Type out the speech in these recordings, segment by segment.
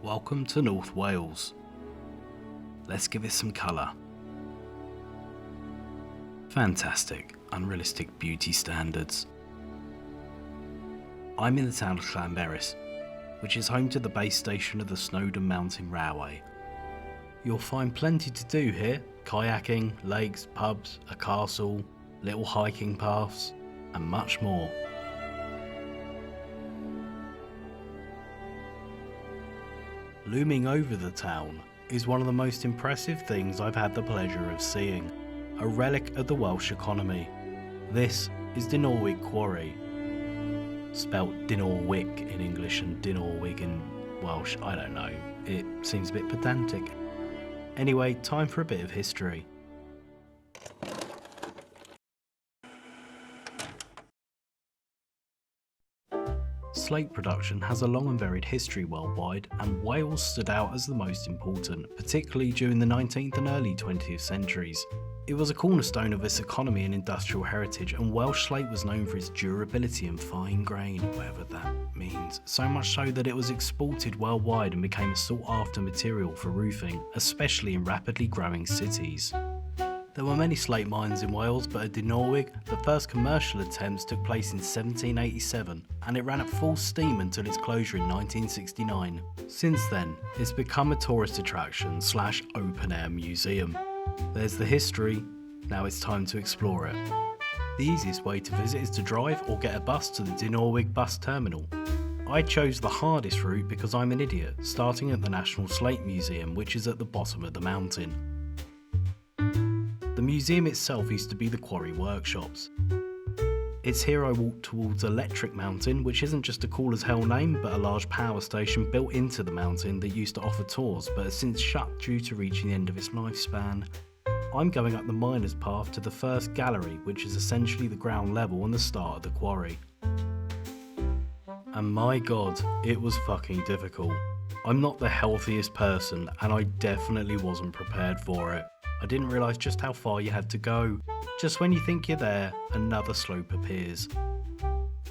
Welcome to North Wales. Let's give it some colour. Fantastic, unrealistic beauty standards. I'm in the town of Llanberis, which is home to the base station of the Snowdon Mountain Railway. You'll find plenty to do here: kayaking, lakes, pubs, a castle, little hiking paths, and much more. Looming over the town is one of the most impressive things I've had the pleasure of seeing, a relic of the Welsh economy. This is Dinorwig Quarry, spelt Dinorwig in English and Dinorwig in Welsh. I don't know, it seems a bit pedantic. Anyway, time for a bit of history. Slate production has a long and varied history worldwide, and Wales stood out as the most important, particularly during the 19th and early 20th centuries. It was a cornerstone of its economy and industrial heritage, and Welsh slate was known for its durability and fine grain, whatever that means, so much so that it was exported worldwide and became a sought-after material for roofing, especially in rapidly growing cities. There were many slate mines in Wales, but at Dinorwig, the first commercial attempts took place in 1787, and it ran at full steam until its closure in 1969. Since then, it's become a tourist attraction / open-air museum. There's the history, now it's time to explore it. The easiest way to visit is to drive or get a bus to the Dinorwig bus terminal. I chose the hardest route because I'm an idiot, starting at the National Slate Museum, which is at the bottom of the mountain. The museum itself used to be the quarry workshops. It's here I walked towards Electric Mountain, which isn't just a cool as hell name, but a large power station built into the mountain that used to offer tours, but has since shut due to reaching the end of its lifespan. I'm going up the miner's path to the first gallery, which is essentially the ground level and the start of the quarry. And my god, it was fucking difficult. I'm not the healthiest person, and I definitely wasn't prepared for it. I didn't realise just how far you had to go. Just when you think you're there, another slope appears.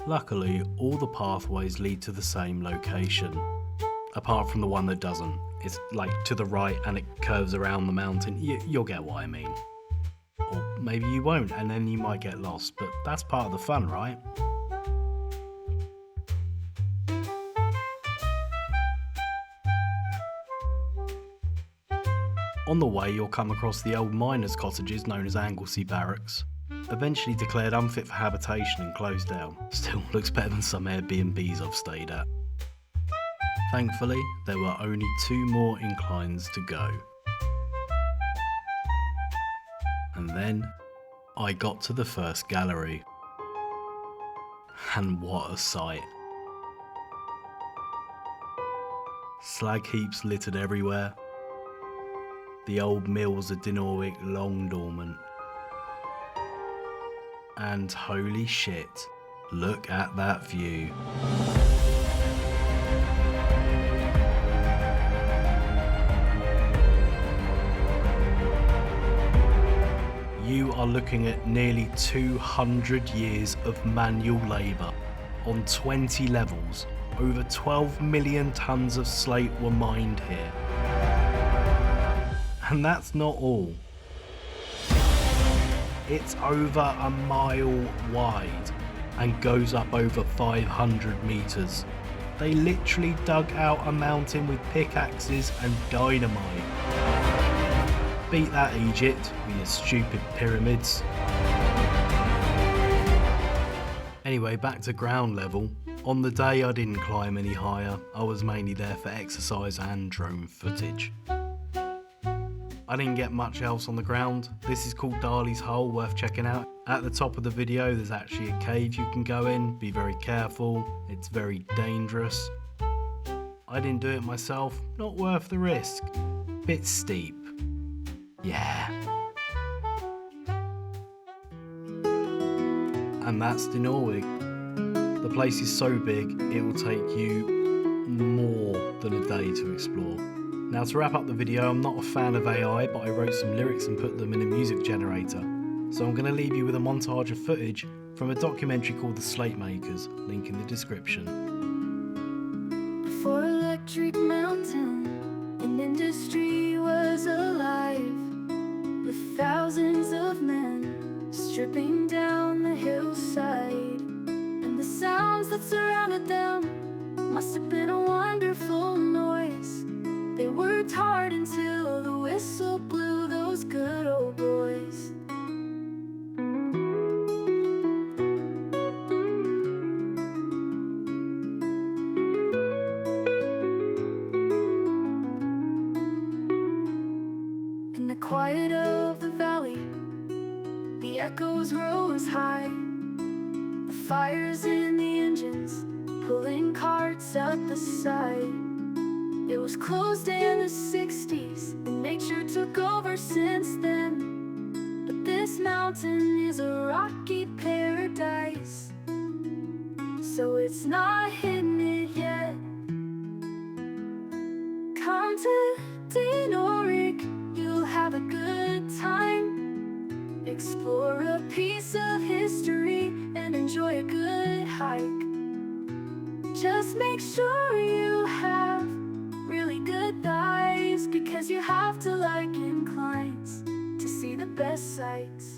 Luckily, all the pathways lead to the same location, apart from the one that doesn't. It's like to the right and it curves around the mountain. You'll get what I mean. Or maybe you won't, and then you might get lost, but that's part of the fun, right? On the way, you'll come across the old miners' cottages known as Anglesey Barracks, eventually declared unfit for habitation and closed down. Still looks better than some Airbnbs I've stayed at. Thankfully, there were only 2 more inclines to go. And then, I got to the first gallery. And what a sight. Slag heaps littered everywhere. The old mills of Dinorwig long dormant. And holy shit, look at that view. You are looking at nearly 200 years of manual labour on 20 levels. Over 12 million tonnes of slate were mined here. And that's not all. It's over a mile wide and goes up over 500 metres. They literally dug out a mountain with pickaxes and dynamite. Beat that, Egypt, with your stupid pyramids. Anyway, back to ground level. On the day I didn't climb any higher. I was mainly there for exercise and drone footage. I didn't get much else on the ground. This is called Darley's Hole, worth checking out. At the top of the video there's actually a cave you can go in. Be very careful, it's very dangerous. I didn't do it myself, not worth the risk. Bit steep. Yeah. And that's Dinorwig. The place is so big it will take you more than a day to explore. Now, to wrap up the video, I'm not a fan of AI, but I wrote some lyrics and put them in a music generator. So I'm going to leave you with a montage of footage from a documentary called The Slatemakers, link in the description. For electric mountain echoes rose high. The fires in the engines, pulling carts up the side. It was closed in the 60s, and nature took over since then. But this mountain is a rocky paradise, so it's not hitting it yet. Come to Dinorwig, you'll have a good time. Explore a piece of history and enjoy a good hike. Just make sure you have really good thighs, because you have to like inclines to see the best sights.